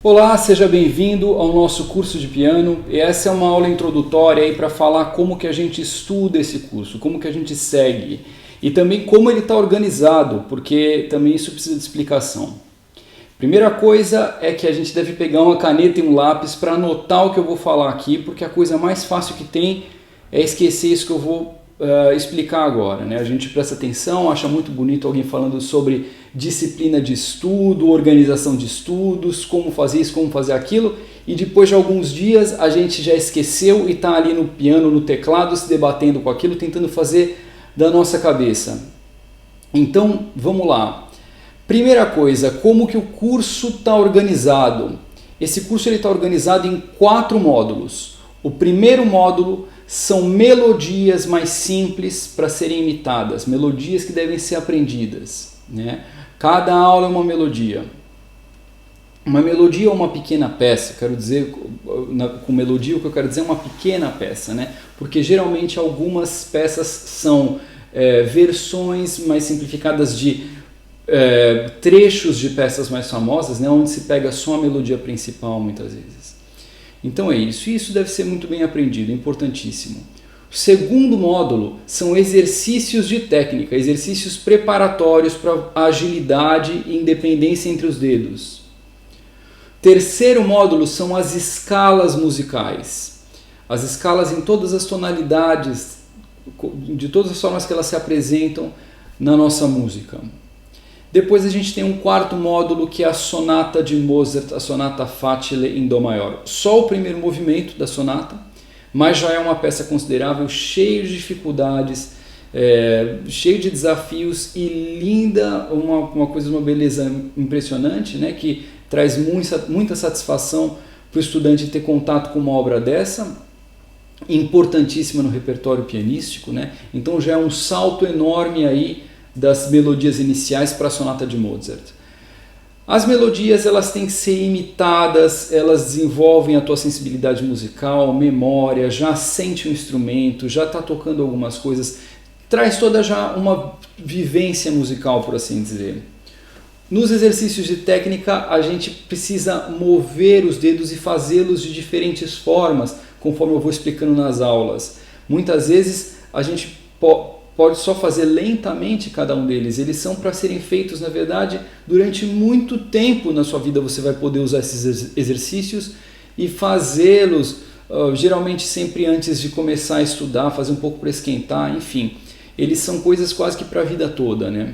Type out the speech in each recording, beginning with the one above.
Olá, seja bem-vindo ao nosso curso de piano. E essa é uma aula introdutória aí para falar como que a gente estuda esse curso, como que a gente segue e também como ele está organizado, porque também isso precisa de explicação. Primeira coisa é que a gente deve pegar uma caneta e um lápis para anotar o que eu vou falar aqui, porque a coisa mais fácil que tem é esquecer isso que eu vou explicar agora, né? A gente presta atenção, acha muito bonito alguém falando sobre disciplina de estudo, organização de estudos, como fazer isso, como fazer aquilo, e depois de alguns dias a gente já esqueceu e está ali no piano, no teclado, se debatendo com aquilo, tentando fazer da nossa cabeça. Então, vamos lá. Primeira coisa, como que o curso está organizado? Esse curso está organizado em 4 módulos. O primeiro módulo são melodias mais simples para serem imitadas, melodias que devem ser aprendidas, né? Cada aula é uma melodia. Uma melodia é uma pequena peça, quero dizer, com melodia o que eu quero dizer é uma pequena peça, né? Porque geralmente algumas peças são versões mais simplificadas de trechos de peças mais famosas, né? Onde se pega só a melodia principal muitas vezes. Então é isso, e isso deve ser muito bem aprendido, importantíssimo. O segundo módulo são exercícios de técnica, exercícios preparatórios para agilidade e independência entre os dedos. Terceiro módulo são as escalas musicais. As escalas em todas as tonalidades, de todas as formas que elas se apresentam na nossa música. Depois a gente tem um quarto módulo que é a sonata de Mozart, a sonata Facile em Dó maior. Só o primeiro movimento da sonata, mas já é uma peça considerável, cheia de dificuldades, cheio de desafios e linda, uma coisa, uma beleza impressionante, né, que traz muita satisfação para o estudante ter contato com uma obra dessa, importantíssima no repertório pianístico, né? Então já é um salto enorme aí das melodias iniciais para a sonata de Mozart. As melodias elas têm que ser imitadas, elas desenvolvem a tua sensibilidade musical, memória, já sente o instrumento, já está tocando algumas coisas, traz toda já uma vivência musical, por assim dizer. Nos exercícios de técnica a gente precisa mover os dedos e fazê-los de diferentes formas, conforme eu vou explicando nas aulas. Muitas vezes a gente pode só fazer lentamente cada um deles. Eles são para serem feitos, na verdade, durante muito tempo na sua vida você vai poder usar esses exercícios e fazê-los, geralmente sempre antes de começar a estudar, fazer um pouco para esquentar, enfim. Eles são coisas quase que para a vida toda, né?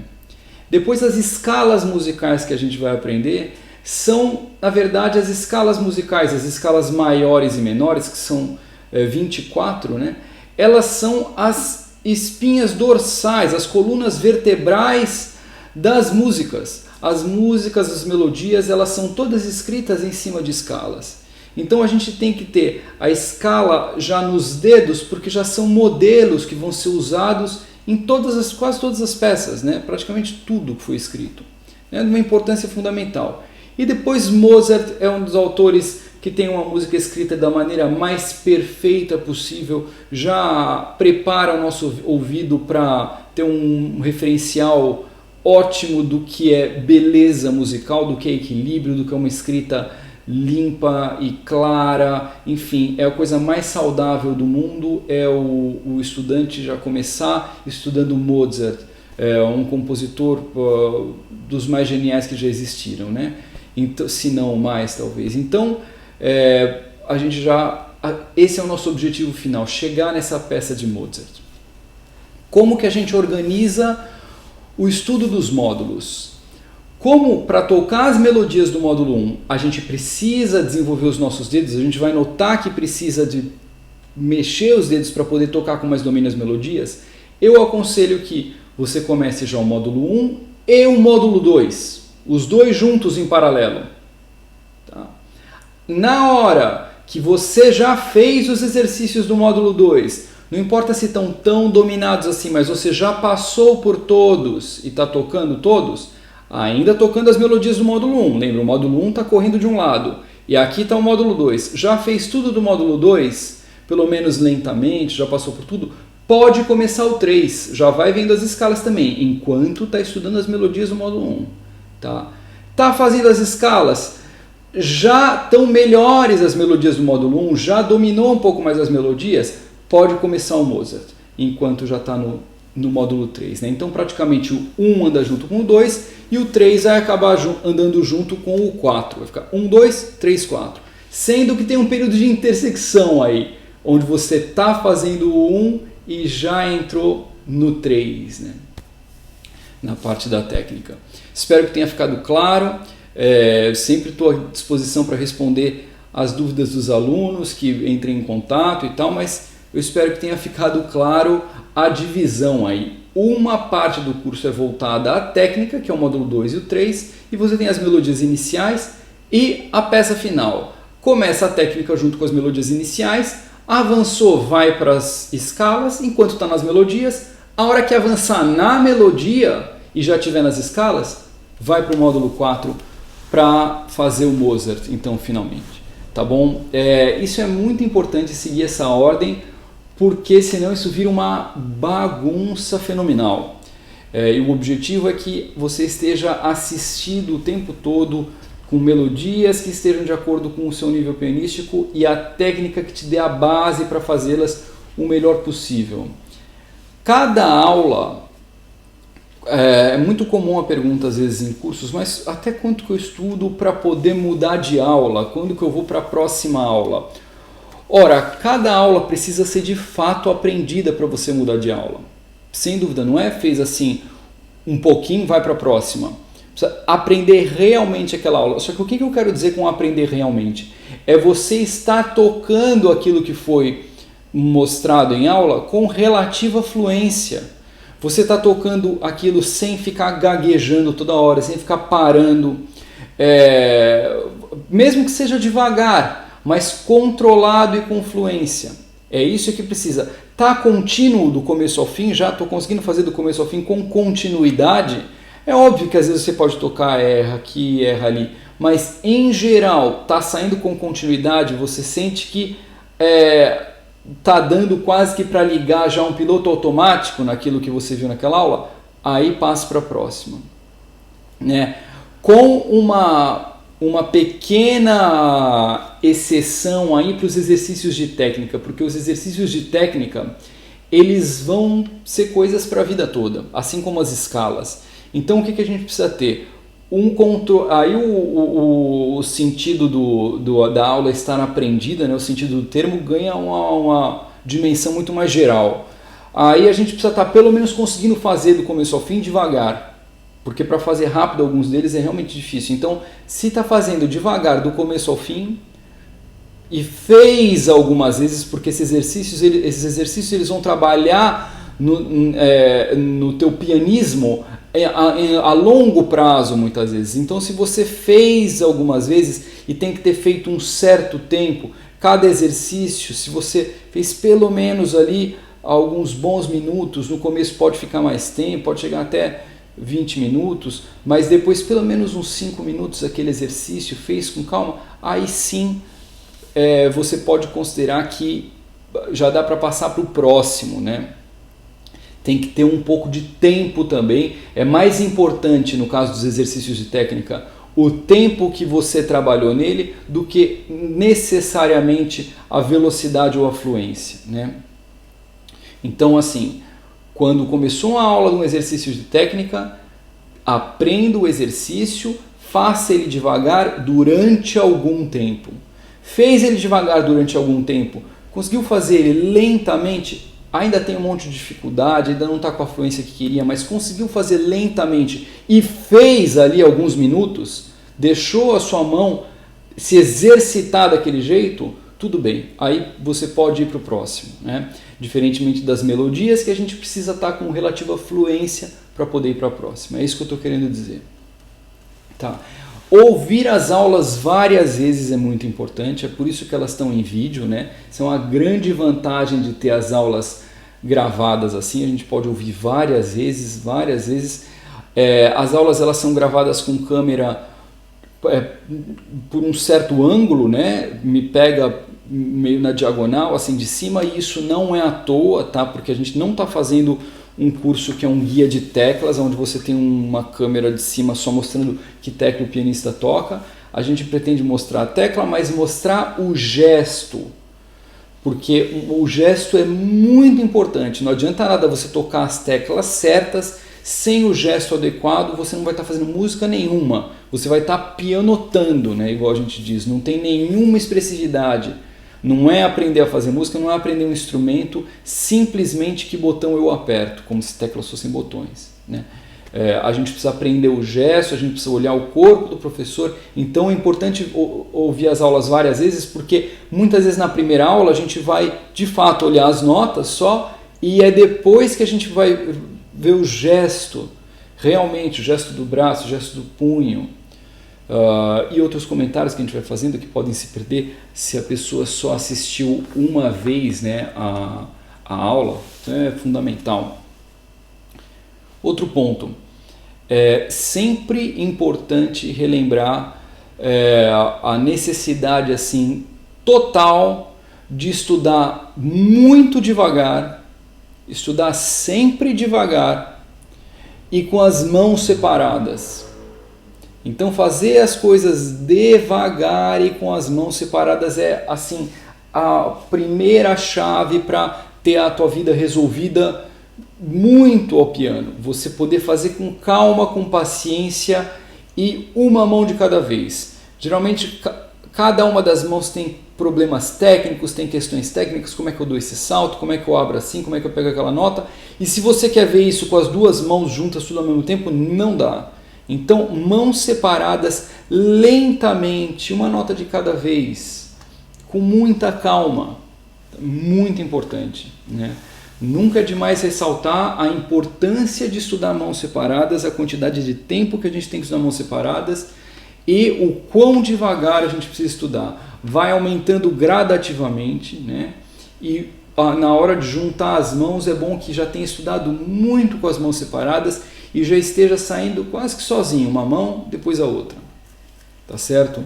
Depois as escalas musicais que a gente vai aprender são, na verdade, as escalas musicais, as escalas maiores e menores, que são 24, né? Elas são as espinhas dorsais, as colunas vertebrais das músicas. As músicas, as melodias, elas são todas escritas em cima de escalas. Então a gente tem que ter a escala já nos dedos, porque já são modelos que vão ser usados em quase todas as peças, né? Praticamente tudo que foi escrito. É de uma importância fundamental. E depois Mozart é um dos autores que tem uma música escrita da maneira mais perfeita possível, já prepara o nosso ouvido para ter um referencial ótimo do que é beleza musical, do que é equilíbrio, do que é uma escrita limpa e clara, enfim, é a coisa mais saudável do mundo, é o estudante já começar estudando Mozart, um compositor dos mais geniais que já existiram, né? Então, se não mais, talvez. Então, esse é o nosso objetivo final, chegar nessa peça de Mozart. Como que a gente organiza o estudo dos módulos? Como para tocar as melodias do módulo 1, a gente precisa desenvolver os nossos dedos, a gente vai notar que precisa de mexer os dedos para poder tocar com mais domínio as melodias, eu aconselho que você comece já o módulo 1 e o módulo 2, os dois juntos em paralelo. Tá? Na hora que você já fez os exercícios do módulo 2, não importa se estão tão dominados assim, mas você já passou por todos e está tocando todos, ainda tocando as melodias do módulo 1. Lembra, o módulo 1 está correndo de um lado e aqui está o módulo 2. Já fez tudo do módulo 2, pelo menos lentamente, já passou por tudo, pode começar o 3. Já vai vendo as escalas também, enquanto está estudando as melodias do módulo 1. Tá fazendo as escalas? já estão melhores as melodias do módulo 1, já dominou um pouco mais as melodias, pode começar o Mozart, enquanto já está no módulo 3. Né? Então praticamente o 1 anda junto com o 2 e o 3 vai acabar andando junto com o 4. Vai ficar 1, 2, 3, 4. Sendo que tem um período de intersecção aí, onde você está fazendo o 1 e já entrou no 3, né? Na parte da técnica. Espero que tenha ficado claro. Sempre estou à disposição para responder as dúvidas dos alunos que entrem em contato e tal, mas eu espero que tenha ficado claro a divisão aí. Uma parte do curso é voltada à técnica, que é o módulo 2 e o 3, e você tem as melodias iniciais e a peça final. Começa a técnica junto com as melodias iniciais, avançou, vai para as escalas, enquanto está nas melodias. A hora que avançar na melodia e já estiver nas escalas, vai para o módulo 4 para fazer o Mozart, então, finalmente. Tá bom? Isso é muito importante, seguir essa ordem, porque senão isso vira uma bagunça fenomenal. E o objetivo é que você esteja assistido o tempo todo com melodias que estejam de acordo com o seu nível pianístico e a técnica que te dê a base para fazê-las o melhor possível. Cada aula, é muito comum a pergunta às vezes em cursos, mas até quanto que eu estudo para poder mudar de aula? Quando que eu vou para a próxima aula? Ora, cada aula precisa ser de fato aprendida para você mudar de aula. Sem dúvida, não é fez assim um pouquinho, vai para a próxima. Precisa aprender realmente aquela aula. Só que o que eu quero dizer com aprender realmente? É você estar tocando aquilo que foi mostrado em aula com relativa fluência. Você está tocando aquilo sem ficar gaguejando toda hora, sem ficar parando, mesmo que seja devagar, mas controlado e com fluência. É isso que precisa. Tá contínuo do começo ao fim, já estou conseguindo fazer do começo ao fim com continuidade. É óbvio que às vezes você pode tocar, erra aqui, erra ali, mas em geral tá saindo com continuidade, você sente que tá dando quase que para ligar já um piloto automático naquilo que você viu naquela aula, aí passa para a próxima. Né? Com uma pequena exceção aí para os exercícios de técnica, porque os exercícios de técnica eles vão ser coisas para a vida toda, assim como as escalas. Então o que a gente precisa ter? Um controle. Aí o sentido da aula estar aprendida, né? O sentido do termo ganha uma dimensão muito mais geral. Aí a gente precisa estar pelo menos conseguindo fazer do começo ao fim devagar, porque para fazer rápido alguns deles é realmente difícil. Então, se está fazendo devagar do começo ao fim e fez algumas vezes, porque esses exercícios eles vão trabalhar no teu pianismo a longo prazo muitas vezes. Então se você fez algumas vezes e tem que ter feito um certo tempo, cada exercício, se você fez pelo menos ali alguns bons minutos, no começo pode ficar mais tempo, pode chegar até 20 minutos, mas depois pelo menos uns 5 minutos aquele exercício fez com calma, aí sim você pode considerar que já dá para passar para o próximo, né? Tem que ter um pouco de tempo também. É mais importante no caso dos exercícios de técnica o tempo que você trabalhou nele do que necessariamente a velocidade ou a fluência, né? Então assim, quando começou uma aula de um exercício de técnica, aprenda o exercício, faça ele devagar durante algum tempo. Fez ele devagar durante algum tempo, conseguiu fazer ele lentamente, ainda tem um monte de dificuldade, ainda não está com a fluência que queria, mas conseguiu fazer lentamente e fez ali alguns minutos, deixou a sua mão se exercitar daquele jeito, tudo bem, aí você pode ir para o próximo, né? Diferentemente das melodias que a gente precisa estar com relativa fluência para poder ir para a próxima, é isso que eu estou querendo dizer. Tá. Ouvir as aulas várias vezes é muito importante, é por isso que elas estão em vídeo, né? Isso é uma grande vantagem de ter as aulas gravadas assim, a gente pode ouvir várias vezes. As aulas elas são gravadas com câmera por um certo ângulo, né? Me pega meio na diagonal, assim de cima, e isso não é à toa, tá? Porque a gente não está fazendo um curso que é um guia de teclas, onde você tem uma câmera de cima só mostrando que tecla o pianista toca. a gente pretende mostrar a tecla, mas mostrar o gesto, porque o gesto é muito importante. Não adianta nada você tocar as teclas certas, sem o gesto adequado você não vai estar fazendo música nenhuma, você vai estar pianotando, né? Igual a gente diz, não tem nenhuma expressividade. Não é aprender a fazer música, não é aprender um instrumento, simplesmente que botão eu aperto, como se teclas fossem botões, né? A gente precisa aprender o gesto, a gente precisa olhar o corpo do professor. Então é importante ouvir as aulas várias vezes, porque muitas vezes na primeira aula a gente vai de fato olhar as notas só, e é depois que a gente vai ver o gesto, realmente o gesto do braço, o gesto do punho, e outros comentários que a gente vai fazendo que podem se perder se a pessoa só assistiu uma vez, né, a aula. Então é fundamental. Outro ponto, é sempre importante relembrar a necessidade assim, total de estudar muito devagar, estudar sempre devagar e com as mãos separadas. Então fazer as coisas devagar e com as mãos separadas é assim a primeira chave para ter a tua vida resolvida muito ao piano. Você poder fazer com calma, com paciência e uma mão de cada vez. Geralmente cada uma das mãos tem problemas técnicos, tem questões técnicas, como é que eu dou esse salto, como é que eu abro assim, como é que eu pego aquela nota. E se você quer ver isso com as duas mãos juntas tudo ao mesmo tempo, não dá. Então, mãos separadas lentamente, uma nota de cada vez, com muita calma, muito importante, né? Nunca é demais ressaltar a importância de estudar mãos separadas, a quantidade de tempo que a gente tem que estudar mãos separadas e o quão devagar a gente precisa estudar. Vai aumentando gradativamente, né? E na hora de juntar as mãos é bom que já tenha estudado muito com as mãos separadas e já esteja saindo quase que sozinho, uma mão, depois a outra. Tá certo?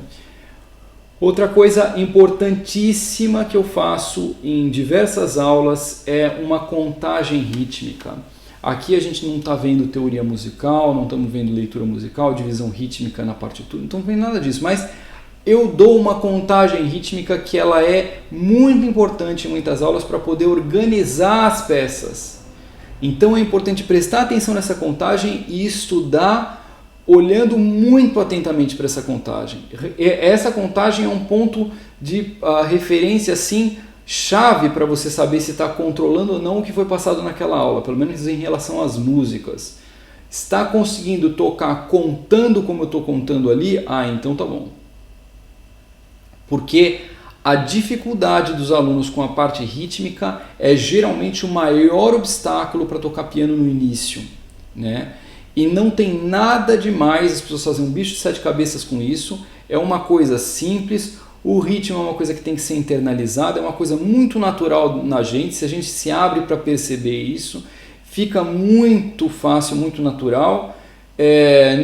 Outra coisa importantíssima que eu faço em diversas aulas é uma contagem rítmica. Aqui a gente não está vendo teoria musical, não estamos vendo leitura musical, divisão rítmica na partitura, não estamos vendo nada disso, mas eu dou uma contagem rítmica que ela é muito importante em muitas aulas para poder organizar as peças. Então é importante prestar atenção nessa contagem e estudar olhando muito atentamente para essa contagem. Essa contagem é um ponto de referência assim, chave para você saber se está controlando ou não o que foi passado naquela aula, pelo menos em relação às músicas. Está conseguindo tocar contando como eu estou contando ali? Então tá bom. Porque a dificuldade dos alunos com a parte rítmica é geralmente o maior obstáculo para tocar piano no início, né? E não tem nada demais as pessoas fazerem um bicho de 7 cabeças com isso. É uma coisa simples, o ritmo é uma coisa que tem que ser internalizada, é uma coisa muito natural na gente. Se a gente se abre para perceber isso, fica muito fácil, muito natural.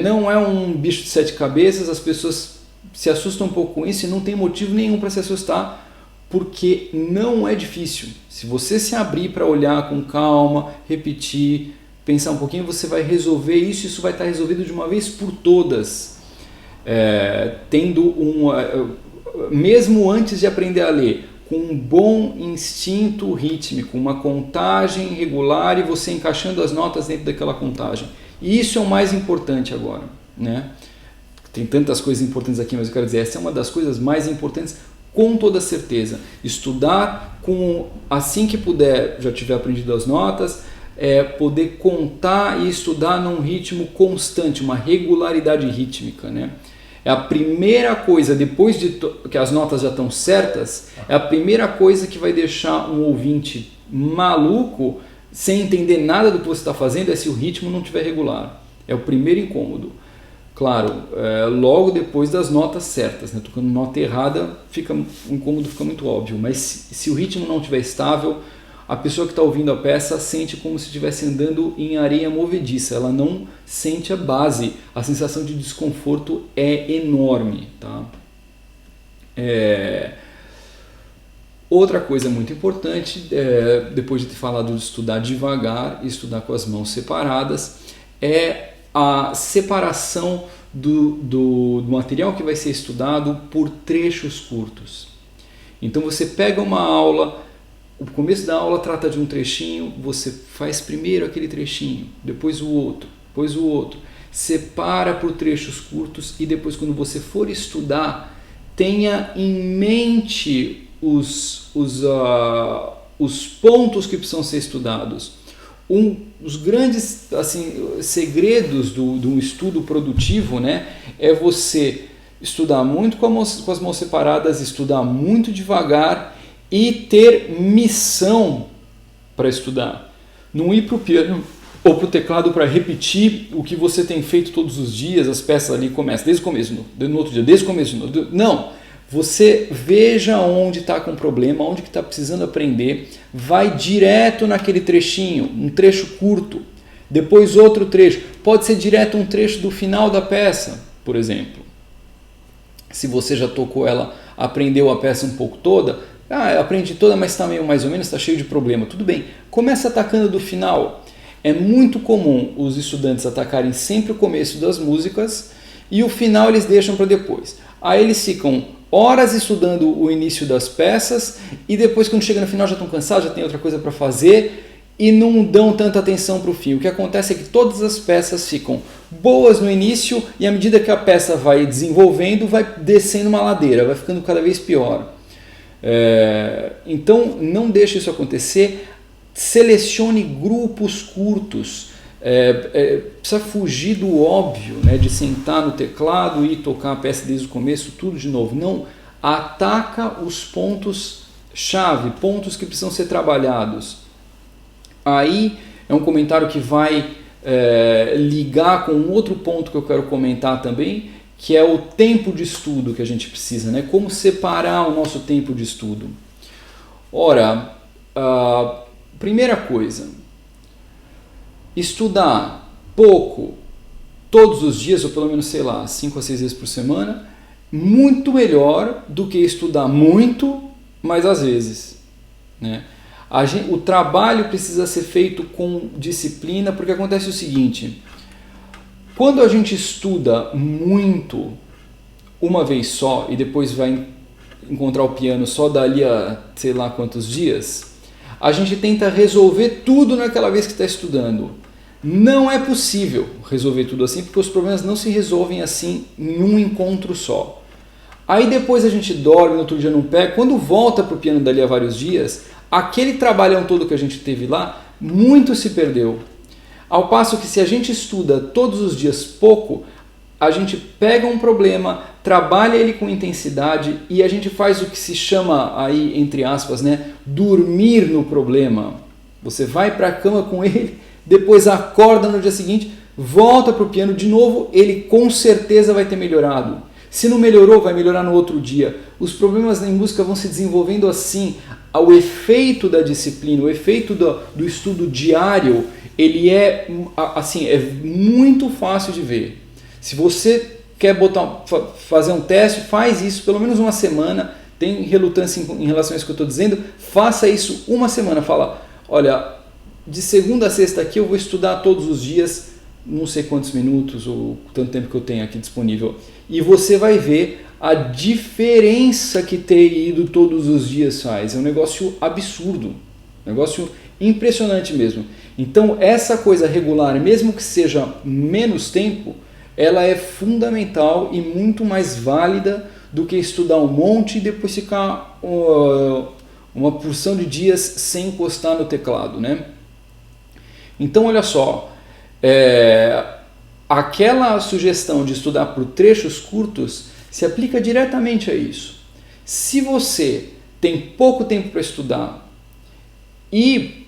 Não é um bicho de 7 cabeças, as pessoas se assustam um pouco com isso e não tem motivo nenhum para se assustar, porque não é difícil. Se você se abrir para olhar com calma, repetir, pensar um pouquinho, você vai resolver isso, isso vai estar resolvido de uma vez por todas. Mesmo antes de aprender a ler, com um bom instinto rítmico, uma contagem regular e você encaixando as notas dentro daquela contagem. E isso é o mais importante agora, né? Tem tantas coisas importantes aqui, mas eu quero dizer, essa é uma das coisas mais importantes, com toda certeza. Estudar assim que puder, já tiver aprendido as notas, poder contar e estudar num ritmo constante, uma regularidade rítmica, né? É a primeira coisa, depois de que as notas já estão certas, é a primeira coisa que vai deixar um ouvinte maluco, sem entender nada do que você está fazendo, é se o ritmo não estiver regular. É o primeiro incômodo. Claro, logo depois das notas certas, né? Tocando nota errada, o incômodo fica muito óbvio, mas se o ritmo não estiver estável, a pessoa que está ouvindo a peça sente como se estivesse andando em areia movediça, ela não sente a base, a sensação de desconforto é enorme. Tá? Outra coisa muito importante, depois de ter falado de estudar devagar e estudar com as mãos separadas, é a separação do material que vai ser estudado por trechos curtos. Então você pega uma aula, o começo da aula trata de um trechinho, você faz primeiro aquele trechinho, depois o outro, separa por trechos curtos e depois quando você for estudar, tenha em mente os pontos que precisam ser estudados. Um dos grandes segredos de um estudo produtivo, né, é você estudar muito com as mãos separadas, estudar muito devagar e ter missão para estudar. Não ir para o piano ou para o teclado para repetir o que você tem feito todos os dias, as peças ali começam desde o começo, no outro dia, desde o começo. Não! Você veja onde está com problema, onde que está precisando aprender, vai direto naquele trechinho, um trecho curto, depois outro trecho, pode ser direto um trecho do final da peça, por exemplo. Se você já tocou ela, aprendeu a peça um pouco toda, aprendi toda, mas está meio mais ou menos, está cheio de problema, tudo bem, começa atacando do final. É muito comum os estudantes atacarem sempre o começo das músicas e o final eles deixam para depois. Aí eles ficam horas estudando o início das peças e depois quando chega no final já estão cansados, já tem outra coisa para fazer e não dão tanta atenção para o fim. O que acontece é que todas as peças ficam boas no início e à medida que a peça vai desenvolvendo, vai descendo uma ladeira, vai ficando cada vez pior. Então não deixe isso acontecer, selecione grupos curtos. Precisa fugir do óbvio, né, de sentar no teclado e tocar a peça desde o começo, tudo de novo. Não, ataca os pontos-chave, pontos que precisam ser trabalhados. Aí é um comentário que vai ligar com um outro ponto que eu quero comentar também, que é o tempo de estudo que a gente precisa, né? Como separar o nosso tempo de estudo. Ora, primeira coisa, estudar pouco todos os dias, ou pelo menos, 5 a 6 vezes por semana, muito melhor do que estudar muito, mas às vezes, né? O trabalho precisa ser feito com disciplina, porque acontece o seguinte: quando a gente estuda muito uma vez só e depois vai encontrar o piano só dali a sei lá quantos dias, a gente tenta resolver tudo naquela vez que está estudando. Não é possível resolver tudo assim, porque os problemas não se resolvem assim em um encontro só. Aí depois a gente dorme, no outro dia não pega, quando volta para o piano dali a vários dias, aquele trabalhão todo que a gente teve lá, muito se perdeu. Ao passo que se a gente estuda todos os dias pouco, a gente pega um problema, trabalha ele com intensidade e a gente faz o que se chama aí, entre aspas, né, dormir no problema. Você vai para a cama com ele, depois acorda no dia seguinte, volta para o piano de novo, ele com certeza vai ter melhorado. Se não melhorou, vai melhorar no outro dia. Os problemas em música vão se desenvolvendo assim. O efeito da disciplina, o efeito do estudo diário, ele é muito fácil de ver. Se você quer fazer um teste, faz isso pelo menos uma semana. Tem relutância em relação a isso que eu estou dizendo, faça isso uma semana. Fala, olha, de segunda a sexta aqui eu vou estudar todos os dias, não sei quantos minutos ou tanto tempo que eu tenho aqui disponível. E você vai ver a diferença que ter ido todos os dias faz. É um negócio absurdo, um negócio impressionante mesmo. Então essa coisa regular, mesmo que seja menos tempo, ela é fundamental e muito mais válida do que estudar um monte e depois ficar uma porção de dias sem encostar no teclado, né? Então olha só, aquela sugestão de estudar por trechos curtos se aplica diretamente a isso. Se você tem pouco tempo para estudar e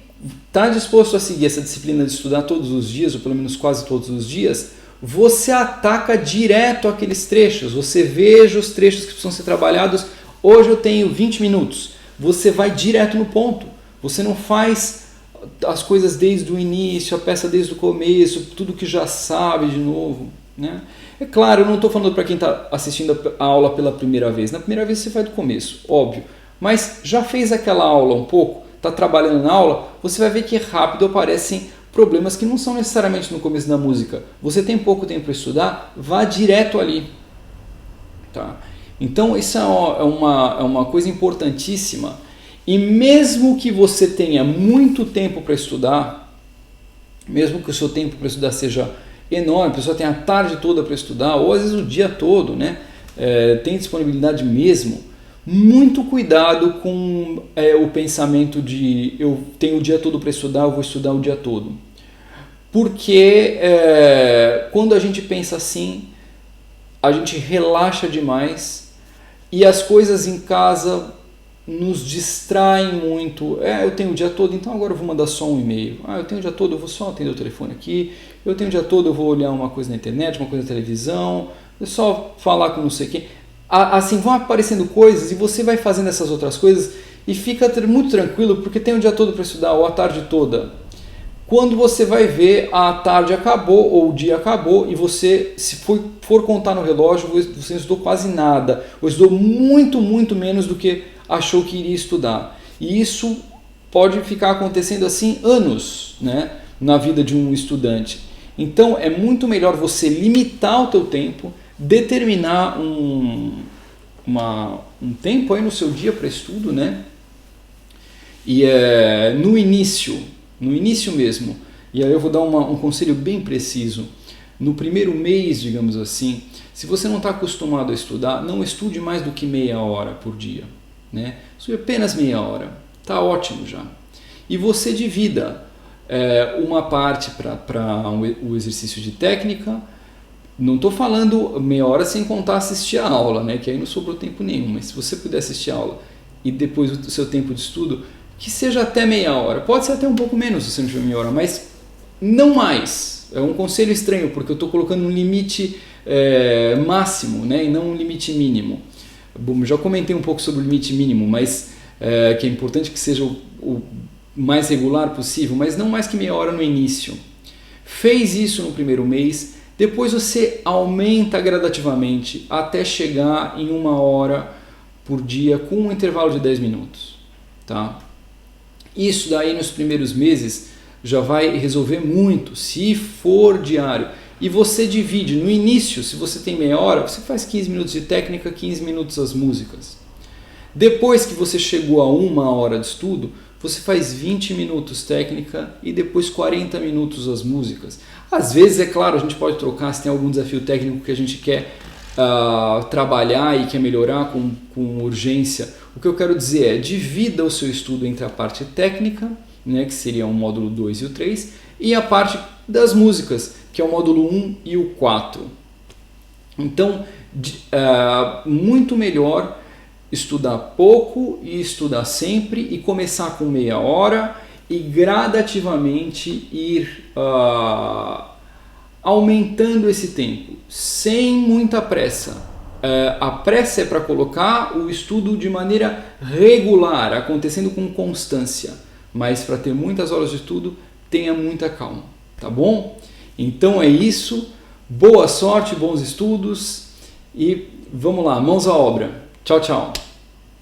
está disposto a seguir essa disciplina de estudar todos os dias, ou pelo menos quase todos os dias, você ataca direto aqueles trechos, você veja os trechos que precisam ser trabalhados. Hoje eu tenho 20 minutos, você vai direto no ponto, você não faz as coisas desde o início, a peça desde o começo, tudo que já sabe de novo, né? É claro, eu não estou falando para quem está assistindo a aula pela primeira vez. Na primeira vez você vai do começo, óbvio. Mas já fez aquela aula um pouco, está trabalhando na aula, você vai ver que rápido aparecem problemas que não são necessariamente no começo da música. Você tem pouco tempo para estudar, vá direto ali. Tá? Então isso é uma coisa importantíssima. E mesmo que você tenha muito tempo para estudar, mesmo que o seu tempo para estudar seja enorme, a pessoa tem a tarde toda para estudar, ou às vezes o dia todo, né? Tem disponibilidade mesmo, muito cuidado com o pensamento de eu tenho o dia todo para estudar, eu vou estudar o dia todo. Porque quando a gente pensa assim, a gente relaxa demais e as coisas em casa nos distraem muito. Eu tenho o dia todo, então agora eu vou mandar só um e-mail. Eu tenho o dia todo, eu vou só atender o telefone aqui. Eu tenho o dia todo, eu vou olhar uma coisa na internet, uma coisa na televisão. É só falar com não sei quem. Assim vão aparecendo coisas e você vai fazendo essas outras coisas e fica muito tranquilo porque tem o dia todo para estudar ou a tarde toda. Quando você vai ver, a tarde acabou ou o dia acabou e você, se for contar no relógio, você não estudou quase nada, ou estudou muito, muito menos do que achou que iria estudar. E isso pode ficar acontecendo assim anos, né, na vida de um estudante. Então é muito melhor você limitar o teu tempo, determinar um tempo aí no seu dia para estudo, né? E no início mesmo, e aí eu vou dar um conselho bem preciso. No primeiro mês, digamos assim, se você não está acostumado a estudar, não estude mais do que meia hora por dia, né? Estude apenas meia hora, está ótimo já. E você divida uma parte para o exercício de técnica. Não estou falando meia hora sem contar assistir a aula, né? Que aí não sobrou tempo nenhum, mas se você puder assistir a aula e depois o seu tempo de estudo, que seja até meia hora. Pode ser até um pouco menos se você não tiver meia hora, mas não mais. É um conselho estranho, porque eu estou colocando um limite máximo, né? E não um limite mínimo. Bom, já comentei um pouco sobre o limite mínimo, mas que é importante que seja o mais regular possível, mas não mais que meia hora no início. Fez isso no primeiro mês, depois você aumenta gradativamente até chegar em 1 hora por dia com um intervalo de 10 minutos. Tá? Isso daí nos primeiros meses já vai resolver muito, se for diário. E você divide, no início, se você tem meia hora, você faz 15 minutos de técnica, 15 minutos as músicas. Depois que você chegou a 1 hora de estudo, você faz 20 minutos técnica e depois 40 minutos as músicas. Às vezes, é claro, a gente pode trocar se tem algum desafio técnico que a gente quer trabalhar e quer melhorar com urgência. O que eu quero dizer é, divida o seu estudo entre a parte técnica, né, que seria o módulo 2 e o 3, e a parte das músicas, que é o módulo 1 e o 4. Então, muito melhor estudar pouco e estudar sempre e começar com meia hora e gradativamente ir aumentando esse tempo, sem muita pressa. A pressa é para colocar o estudo de maneira regular, acontecendo com constância, mas para ter muitas horas de estudo, tenha muita calma, tá bom? Então é isso, boa sorte, bons estudos e vamos lá, mãos à obra. Tchau, tchau.